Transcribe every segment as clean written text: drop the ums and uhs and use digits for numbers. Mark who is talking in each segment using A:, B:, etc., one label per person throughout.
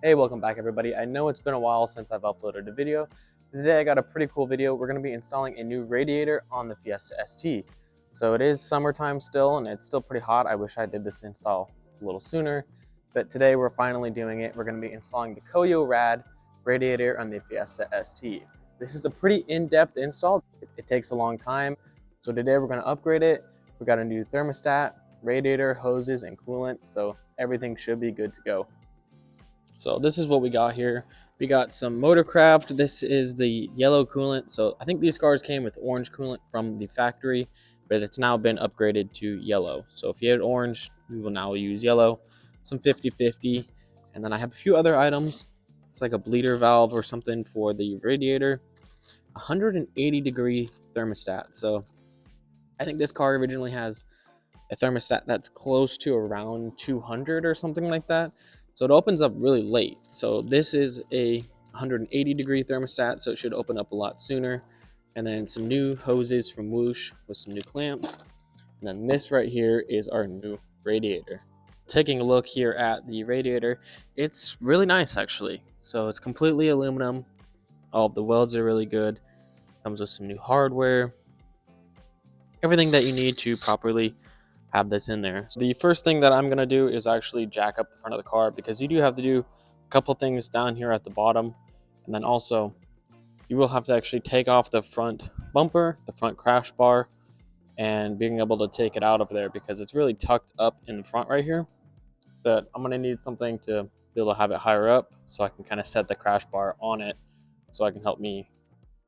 A: Hey, welcome back everybody. I know it's been a while since I've uploaded a video. Today I got a pretty cool video. We're going to be installing a new radiator on the Fiesta ST. So it is summertime still and it's still pretty hot. I wish I did this install a little sooner, but today we're finally doing it. We're going to be installing the Koyorad Radiator on the Fiesta ST. This is a pretty in-depth install. It takes a long time. So today we're going to upgrade it. We got a new thermostat, radiator, hoses, and coolant. So everything should be good to go. So this is what we got here. We got some Motorcraft. This is the yellow coolant. So I think these cars came with orange coolant from the factory, but it's now been upgraded to yellow. So if you had orange, we will now use yellow. Some 50/50. And then I have a few other items. It's like a bleeder valve or something for the radiator. 180-degree thermostat. So I think this car originally has a thermostat that's close to around 200 or something like that. So it opens up really late. So this is a 180-degree thermostat, so it should open up a lot sooner. And then some new hoses from Whoosh with some new clamps. And then this right here is our new radiator. Taking a look here at the radiator, it's really nice actually. So it's completely aluminum. All of the welds are really good. Comes with some new hardware. Everything that you need to properly have this in there. So the first thing that I'm going to do is actually jack up the front of the car, because you do have to do a couple things down here at the bottom, and then also you will have to actually take off the front bumper, the front crash bar, and being able to take it out of there because it's really tucked up in the front right here. But I'm going to need something to be able to have it higher up so I can kind of set the crash bar on it so I can help me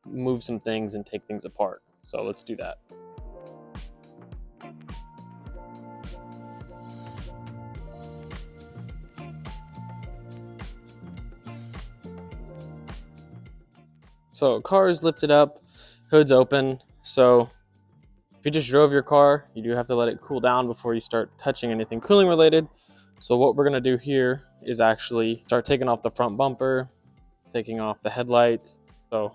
A: move some things and take things apart. So let's do that. So car is lifted up, hood's open. So if you just drove your car, you do have to let it cool down before you start touching anything cooling related. So what we're gonna do here is actually start taking off the front bumper, taking off the headlights. So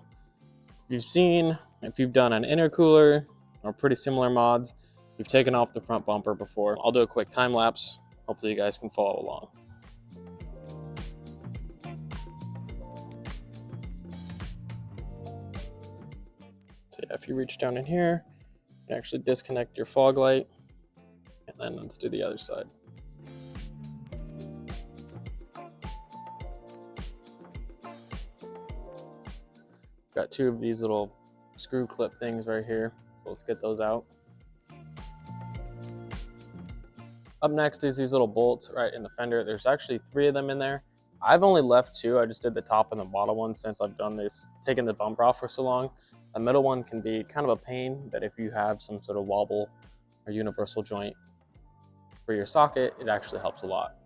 A: if you've done an intercooler or pretty similar mods, you've taken off the front bumper before. I'll do a quick time lapse. Hopefully you guys can follow along. So yeah, if you reach down in here, you can actually disconnect your fog light, and then let's do the other side. Got two of these little screw clip things right here, so let's get those out. Up next is these little bolts right in the fender. There's actually 3 of them in there. I've only left 2. I just did the top and the bottom one since I've done this, taken the bumper off for so long. The middle one can be kind of a pain, but if you have some sort of wobble or universal joint for your socket, it actually helps a lot.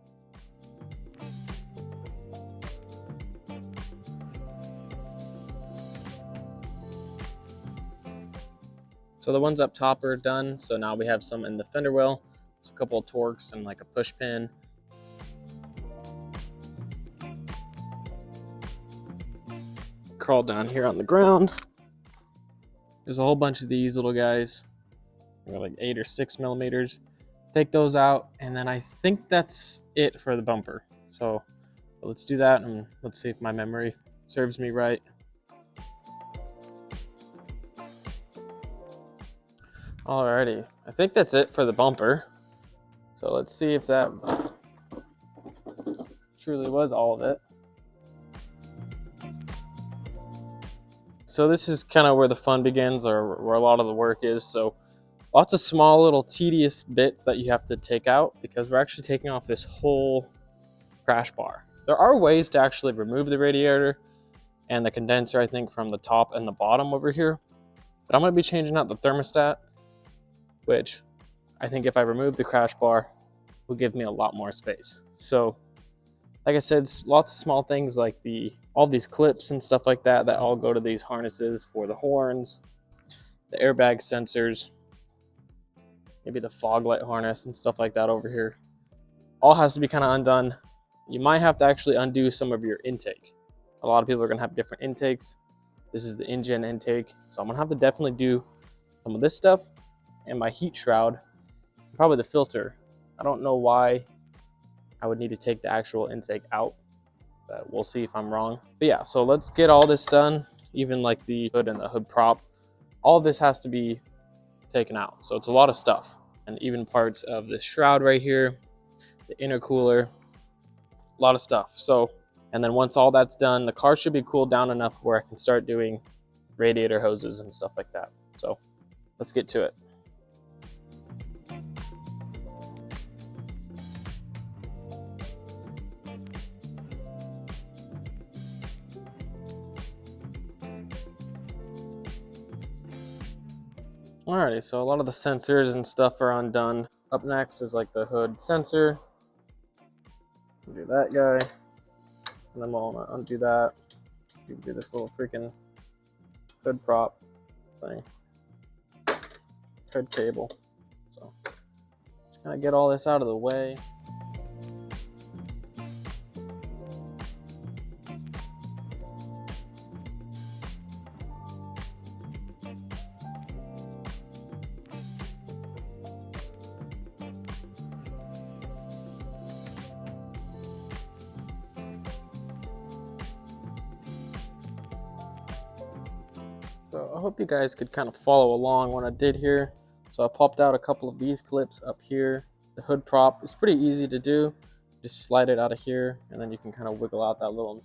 A: So the ones up top are done. So now we have some in the fender well. It's a couple of Torx and like a push pin. Crawl down here on the ground. There's a whole bunch of these little guys. They're like 8 or 6 millimeters. Take those out, and then I think that's it for the bumper. So let's do that, and let's see if my memory serves me right. Alrighty, I think that's it for the bumper. So let's see if that truly was all of it. So this is kind of where the fun begins, or where a lot of the work is. So lots of small little tedious bits that you have to take out, because we're actually taking off this whole crash bar. There are ways to actually remove the radiator and the condenser, I think, from the top and the bottom over here. But I'm going to be changing out the thermostat, which I think if I remove the crash bar will give me a lot more space. So like I said, lots of small things like all these clips and stuff like that all go to these harnesses for the horns, the airbag sensors, maybe the fog light harness and stuff like that over here. All has to be kind of undone. You might have to actually undo some of your intake. A lot of people are going to have different intakes. This is the engine intake. So I'm going to have to definitely do some of this stuff, and my heat shroud, probably the filter. I don't know why I would need to take the actual intake out, but we'll see if I'm wrong. But yeah, so let's get all this done. Even like the hood and the hood prop, all this has to be taken out. So it's a lot of stuff, and even parts of the shroud right here, the intercooler, a lot of stuff. So, and then once all that's done, the car should be cooled down enough where I can start doing radiator hoses and stuff like that. So let's get to it. Alrighty, so a lot of the sensors and stuff are undone. Up next is like the hood sensor. Do that guy, and then we'll undo that. Do this little freaking hood prop thing, hood cable. So just kind of get all this out of the way. So I hope you guys could kind of follow along what I did here. So I popped out a couple of these clips up here. The hood prop is pretty easy to do. Just slide it out of here, and then you can kind of wiggle out that little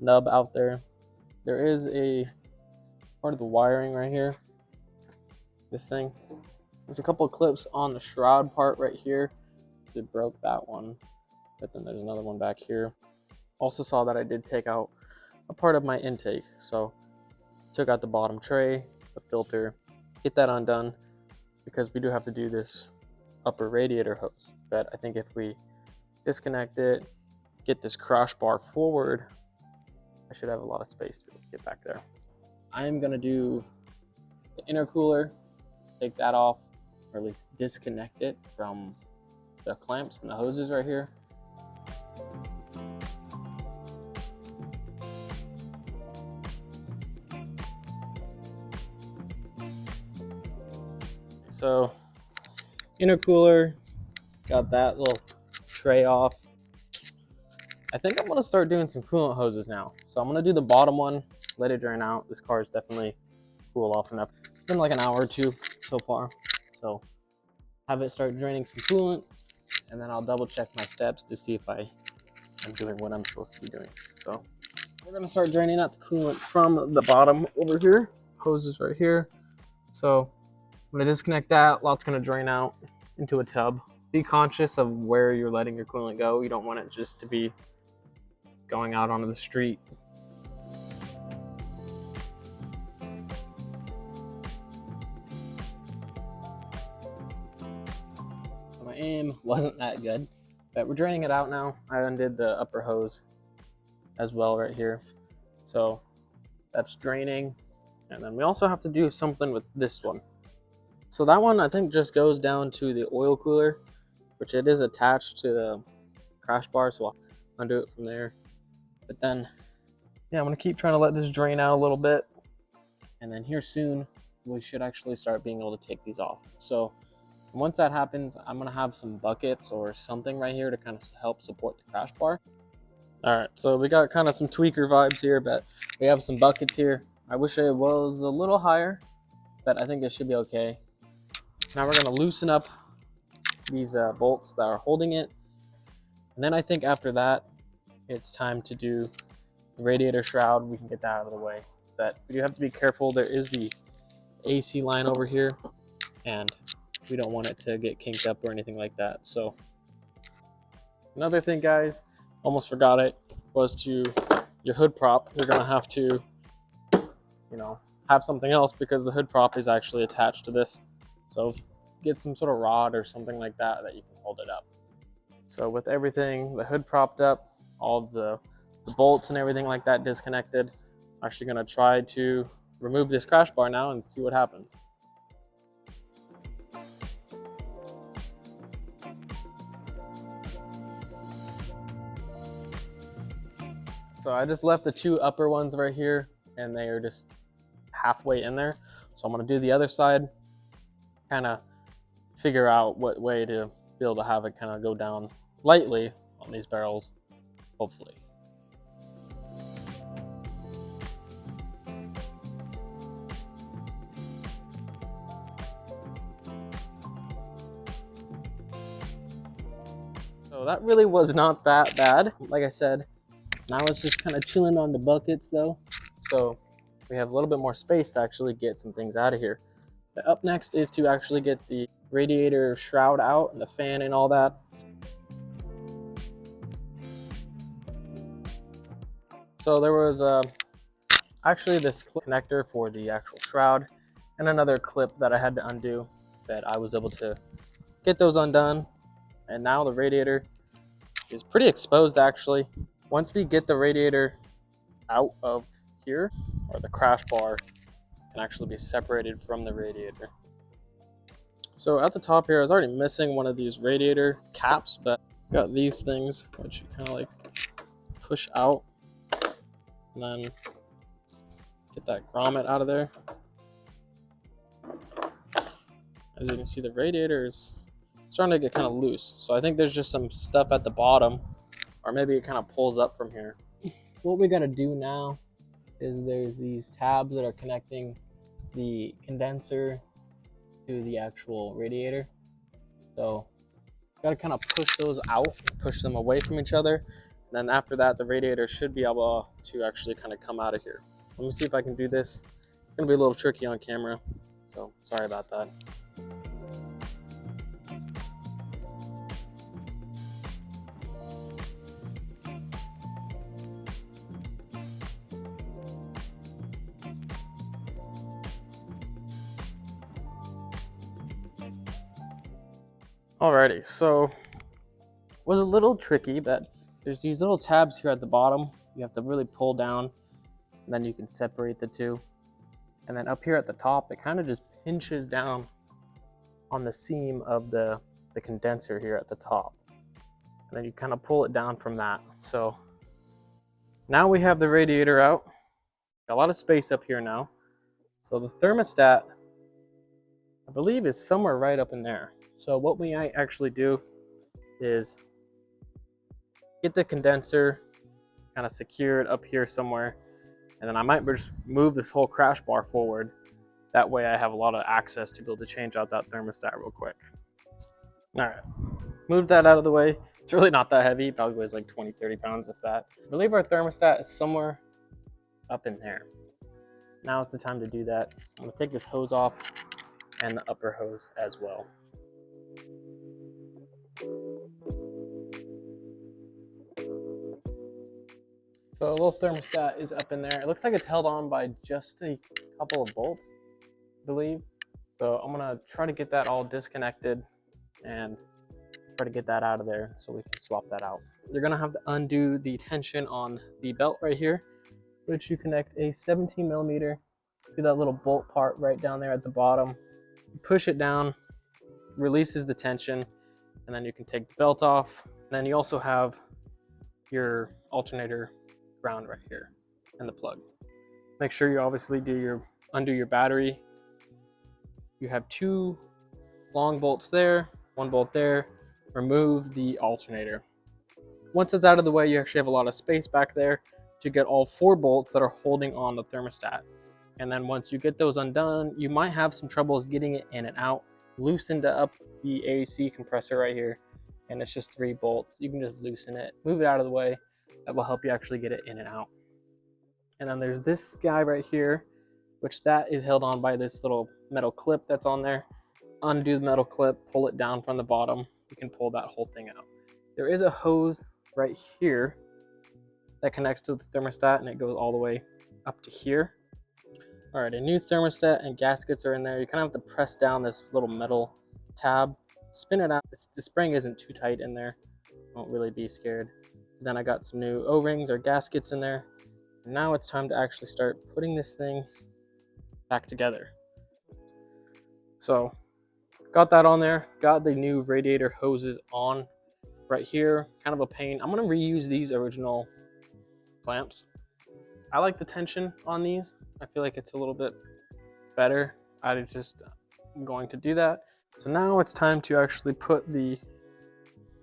A: nub out there. There is a part of the wiring right here. This thing. There's a couple of clips on the shroud part right here. It broke that one, but then there's another one back here. Also saw that I did take out a part of my intake. So took out the bottom tray, the filter, get that undone, because we do have to do this upper radiator hose. But I think if we disconnect it, get this crash bar forward, I should have a lot of space to get back there. I'm gonna do the intercooler, take that off, or at least disconnect it from the clamps and the hoses right here. So intercooler, got that little tray off. I think I'm gonna start doing some coolant hoses now. So I'm gonna do the bottom one, let it drain out. This car is definitely cool off enough. It's been like an hour or two so far. So have it start draining some coolant, and then I'll double check my steps to see if I'm doing what I'm supposed to be doing. So we're gonna start draining out the coolant from the bottom over here. Hoses right here. So I'm gonna disconnect that. Lot's gonna drain out into a tub. Be conscious of where you're letting your coolant go. You don't want it just to be going out onto the street. So my aim wasn't that good, but we're draining it out now. I undid the upper hose as well right here. So that's draining. And then we also have to do something with this one. So that one I think just goes down to the oil cooler, which it is attached to the crash bar, so I'll undo it from there. But then, yeah, I'm gonna keep trying to let this drain out a little bit. And then here soon, we should actually start being able to take these off. So once that happens, I'm gonna have some buckets or something right here to kind of help support the crash bar. All right, so we got kind of some tweaker vibes here, but we have some buckets here. I wish it was a little higher, but I think it should be okay. Now we're gonna loosen up these bolts that are holding it. And then I think after that, it's time to do the radiator shroud. We can get that out of the way. But we do have to be careful. There is the AC line over here, and we don't want it to get kinked up or anything like that. So another thing, guys, almost forgot it, was to your hood prop. You're gonna have to, have something else, because the hood prop is actually attached to this. So get some sort of rod or something like that you can hold it up. So with everything, the hood propped up, all the bolts and everything like that disconnected, I'm actually gonna try to remove this crash bar now and see what happens. So I just left the two upper ones right here, and they are just halfway in there. So I'm gonna do the other side, kind of figure out what way to be able to have it kind of go down lightly on these barrels, hopefully. that really was not that bad. Like I said, now it's just kind of chilling on the buckets though. So we have a little bit more space to actually get some things out of here. But up next is to actually get the radiator shroud out and the fan and all that. So there was actually this connector for the actual shroud and another clip that I had to undo, that I was able to get those undone. And now the radiator is pretty exposed actually. Once we get the radiator out of here, or the crash bar can actually be separated from the radiator. So at the top here, I was already missing one of these radiator caps, but got these things which you kind of like push out and then get that grommet out of there. As you can see, the radiator is starting to get kind of loose. So I think there's just some stuff at the bottom, or maybe it kind of pulls up from here. What we got to do now is there's these tabs that are connecting the condenser to the actual radiator. So got to kind of push those out, push them away from each other. And then after that, the radiator should be able to actually kind of come out of here. Let me see if I can do this. It's gonna be a little tricky on camera, so sorry about that. Alrighty, so it was a little tricky, but there's these little tabs here at the bottom. You have to really pull down, and then you can separate the two. And then up here at the top, it kind of just pinches down on the seam of the condenser here at the top. And then you kind of pull it down from that. So now we have the radiator out. Got a lot of space up here now. So the thermostat, I believe, is somewhere right up in there. So what we might actually do is get the condenser kind of secured up here somewhere, and then I might just move this whole crash bar forward. That way I have a lot of access to be able to change out that thermostat real quick. All right, move that out of the way. It's really not that heavy, probably weighs like 20-30 pounds if that. I believe our thermostat is somewhere up in there. Now is the time to do that. I'm gonna take this hose off and the upper hose as well. So a little thermostat is up in there. It looks like it's held on by just a couple of bolts, I believe. So I'm gonna try to get that all disconnected and try to get that out of there so we can swap that out. You're gonna have to undo the tension on the belt right here, which you connect a 17mm to that little bolt part right down there at the bottom. You push it down, releases the tension, and then you can take the belt off. And then you also have your alternator ground right here and the plug. Make sure you obviously undo your battery. You have 2 long bolts there, 1 bolt there. Remove the alternator. Once it's out of the way, you actually have a lot of space back there to get all 4 bolts that are holding on the thermostat. And then once you get those undone, you might have some troubles getting it in and out. Loosen up the AC compressor right here, and it's just 3 bolts. You can just loosen it, move it out of the way. That will help you actually get it in and out. And then there's this guy right here, which that is held on by this little metal clip that's on there. Undo the metal clip, pull it down from the bottom. You can pull that whole thing out. There is a hose right here that connects to the thermostat, and it goes all the way up to here. All right, a new thermostat and gaskets are in there. You kind of have to press down this little metal tab, spin it out. The spring isn't too tight in there. Won't really be scared. Then I got some new O-rings or gaskets in there. And now it's time to actually start putting this thing back together. So got that on there, got the new radiator hoses on right here. Kind of a pain. I'm gonna reuse these original clamps. I like the tension on these. I feel like it's a little bit better. I'm going to do that. So now it's time to actually put the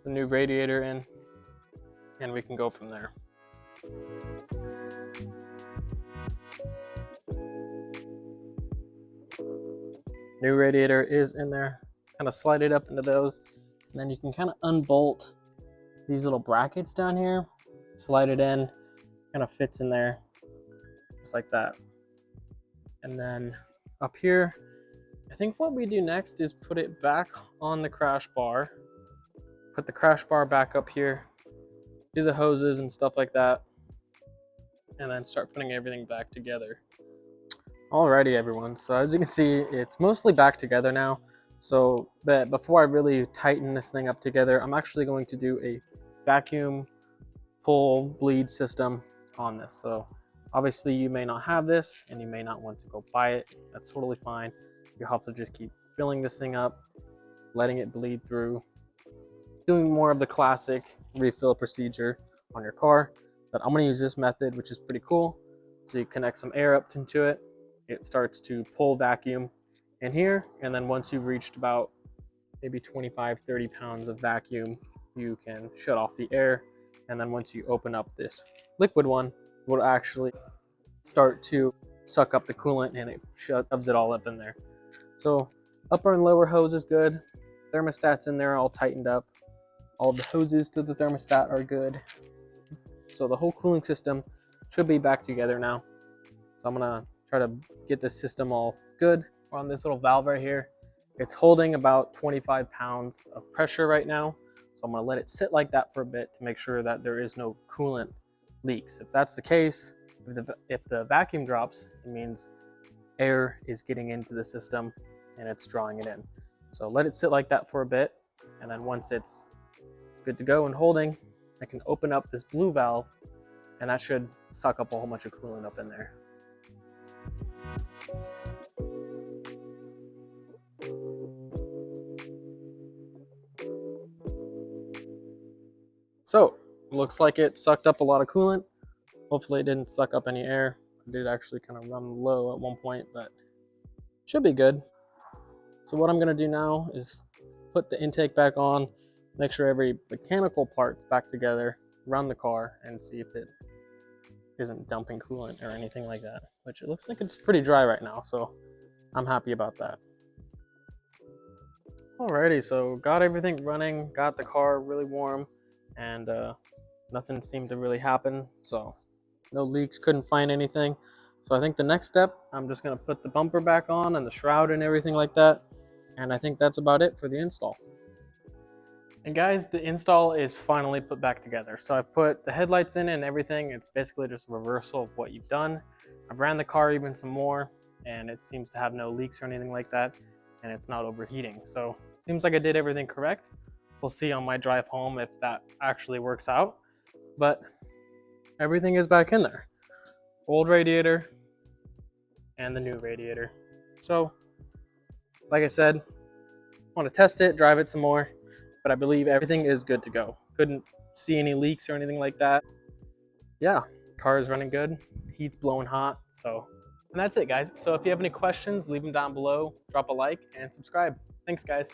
A: new radiator in, and we can go from there. New radiator is in there. Kind of slide it up into those, and then you can kind of unbolt these little brackets down here, slide it in, kind of fits in there, just like that. And then up here, I think what we do next is put it back on the crash bar, put the crash bar back up here, do the hoses and stuff like that, and then start putting everything back together. Alrighty everyone, so as you can see, it's mostly back together now. So but before I really tighten this thing up together, I'm actually going to do a vacuum pull bleed system on this. So obviously you may not have this and you may not want to go buy it. That's totally fine. You have to just keep filling this thing up, letting it bleed through, doing more of the classic refill procedure on your car. But I'm going to use this method, which is pretty cool. So you connect some air up into it, it starts to pull vacuum in here, and then once you've reached about maybe 25-30 pounds of vacuum, you can shut off the air, and then once you open up this liquid one, it will actually start to suck up the coolant and it shoves it all up in there. So upper and lower hose is good, thermostat's in there all tightened up, all the hoses to the thermostat are good, so the whole cooling system should be back together now. So I'm gonna try to get this system all good. We're on this little valve right here. It's holding about 25 pounds of pressure right now. So I'm gonna let it sit like that for a bit to make sure that there is no coolant leaks. If that's the case, if the vacuum drops, it means air is getting into the system and it's drawing it in. So let it sit like that for a bit. And then once it's good to go and holding, I can open up this blue valve and that should suck up a whole bunch of coolant up in there. So looks like it sucked up a lot of coolant. Hopefully it didn't suck up any air. I did actually kind of run low at one point, but should be good. So what I'm gonna do now is put the intake back on, make sure every mechanical part's back together, run the car and see if it isn't dumping coolant or anything like that, which it looks like it's pretty dry right now, so I'm happy about that. Alrighty, so got everything running, got the car really warm, and nothing seemed to really happen, so no leaks, couldn't find anything. So I think the next step, I'm just gonna put the bumper back on and the shroud and everything like that, and I think that's about it for the install. And guys, the install is finally put back together. So I put the headlights in and everything. It's basically just a reversal of what you've done. I've ran the car even some more and it seems to have no leaks or anything like that, and it's not overheating. So seems like I did everything correct. We'll see on my drive home if that actually works out, but everything is back in there. Old radiator and the new radiator. So like I said, I want to test it, drive it some more, but I believe everything is good to go. Couldn't see any leaks or anything like that. Yeah, car is running good, heat's blowing hot, so. And that's it, guys. So if you have any questions, leave them down below, drop a like, and subscribe. Thanks, guys.